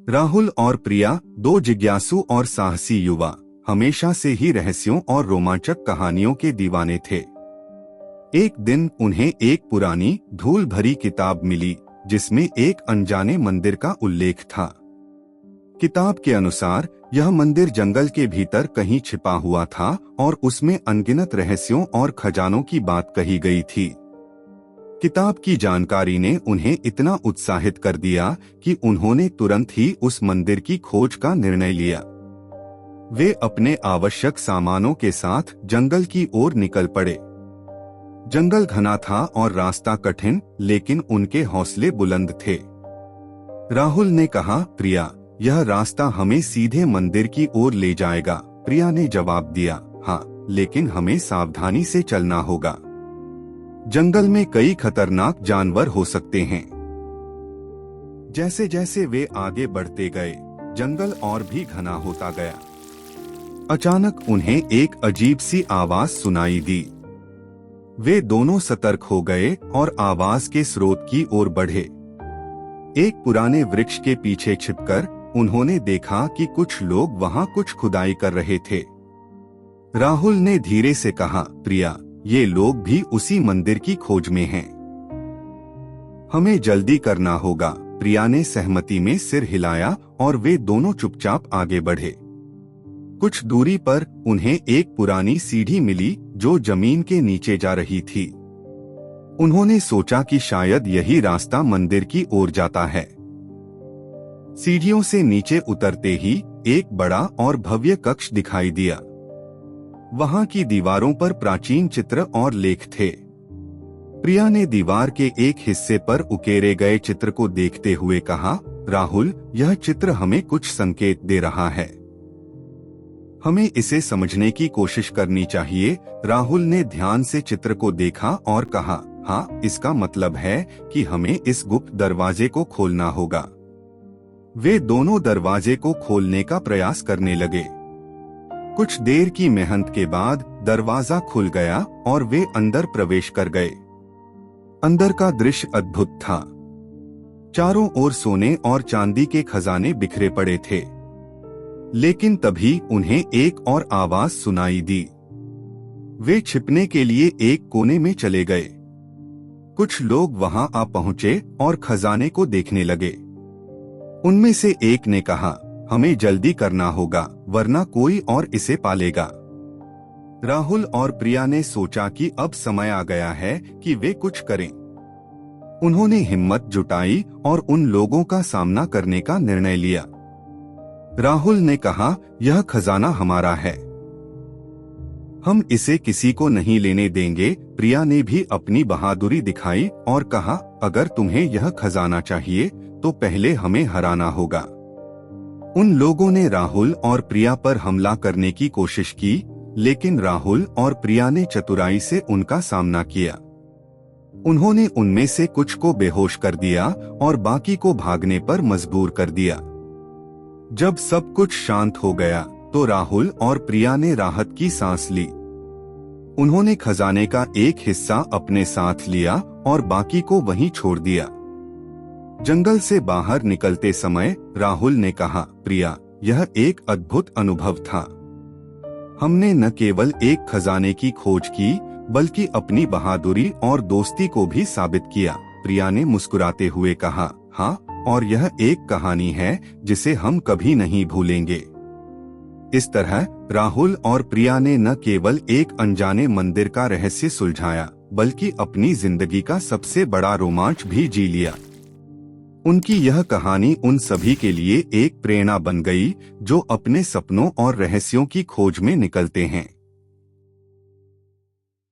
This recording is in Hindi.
राहुल और प्रिया, दो जिज्ञासु और साहसी युवा, हमेशा से ही रहस्यों और रोमांचक कहानियों के दीवाने थे। एक दिन उन्हें एक पुरानी धूल भरी किताब मिली जिसमें एक अनजाने मंदिर का उल्लेख था। किताब के अनुसार यह मंदिर जंगल के भीतर कहीं छिपा हुआ था और उसमें अनगिनत रहस्यों और खजानों की बात कही गई थी। किताब की जानकारी ने उन्हें इतना उत्साहित कर दिया कि उन्होंने तुरंत ही उस मंदिर की खोज का निर्णय लिया। वे अपने आवश्यक सामानों के साथ जंगल की ओर निकल पड़े। जंगल घना था और रास्ता कठिन, लेकिन उनके हौसले बुलंद थे। राहुल ने कहा, प्रिया, यह रास्ता हमें सीधे मंदिर की ओर ले जाएगा। प्रिया ने जवाब दिया, हाँ, लेकिन हमें सावधानी से चलना होगा। जंगल में कई खतरनाक जानवर हो सकते हैं। जैसे जैसे वे आगे बढ़ते गए, जंगल और भी घना होता गया। अचानक उन्हें एक अजीब सी आवाज सुनाई दी। वे दोनों सतर्क हो गए और आवाज के स्रोत की ओर बढ़े। एक पुराने वृक्ष के पीछे छिपकर उन्होंने देखा कि कुछ लोग वहां कुछ खुदाई कर रहे थे। राहुल ने धीरे से कहा, प्रिया, ये लोग भी उसी मंदिर की खोज में हैं। हमें जल्दी करना होगा। प्रिया ने सहमति में सिर हिलाया और वे दोनों चुपचाप आगे बढ़े। कुछ दूरी पर उन्हें एक पुरानी सीढ़ी मिली जो जमीन के नीचे जा रही थी। उन्होंने सोचा कि शायद यही रास्ता मंदिर की ओर जाता है। सीढ़ियों से नीचे उतरते ही एक बड़ा और भव्य कक्ष दिखाई दिया। वहां की दीवारों पर प्राचीन चित्र और लेख थे। प्रिया ने दीवार के एक हिस्से पर उकेरे गए चित्र को देखते हुए कहा, राहुल, यह चित्र हमें कुछ संकेत दे रहा है। हमें इसे समझने की कोशिश करनी चाहिए। राहुल ने ध्यान से चित्र को देखा और कहा, हाँ, इसका मतलब है कि हमें इस गुप्त दरवाजे को खोलना होगा। वे दोनों दरवाजे को खोलने का प्रयास करने लगे। कुछ देर की मेहनत के बाद दरवाजा खुल गया और वे अंदर प्रवेश कर गए। अंदर का दृश्य अद्भुत था। चारों ओर सोने और चांदी के खजाने बिखरे पड़े थे। लेकिन तभी उन्हें एक और आवाज सुनाई दी। वे छिपने के लिए एक कोने में चले गए। कुछ लोग वहां आ पहुंचे और खजाने को देखने लगे। उनमें से एक ने कहा, हमें जल्दी करना होगा, वरना कोई और इसे पालेगा। राहुल और प्रिया ने सोचा कि अब समय आ गया है कि वे कुछ करें। उन्होंने हिम्मत जुटाई और उन लोगों का सामना करने का निर्णय लिया। राहुल ने कहा, यह खजाना हमारा है, हम इसे किसी को नहीं लेने देंगे। प्रिया ने भी अपनी बहादुरी दिखाई और कहा, अगर तुम्हें यह खजाना चाहिए तो पहले हमें हराना होगा। उन लोगों ने राहुल और प्रिया पर हमला करने की कोशिश की, लेकिन राहुल और प्रिया ने चतुराई से उनका सामना किया। उन्होंने उनमें से कुछ को बेहोश कर दिया और बाकी को भागने पर मजबूर कर दिया। जब सब कुछ शांत हो गया तो राहुल और प्रिया ने राहत की सांस ली। उन्होंने खजाने का एक हिस्सा अपने साथ लिया और बाकी को वहीं छोड़ दिया। जंगल से बाहर निकलते समय राहुल ने कहा, प्रिया, यह एक अद्भुत अनुभव था। हमने न केवल एक खजाने की खोज की, बल्कि अपनी बहादुरी और दोस्ती को भी साबित किया। प्रिया ने मुस्कुराते हुए कहा, हाँ, और यह एक कहानी है जिसे हम कभी नहीं भूलेंगे। इस तरह राहुल और प्रिया ने न केवल एक अनजाने मंदिर का रहस्य सुलझाया, बल्कि अपनी जिंदगी का सबसे बड़ा रोमांच भी जी लिया। उनकी यह कहानी उन सभी के लिए एक प्रेरणा बन गई जो अपने सपनों और रहस्यों की खोज में निकलते हैं।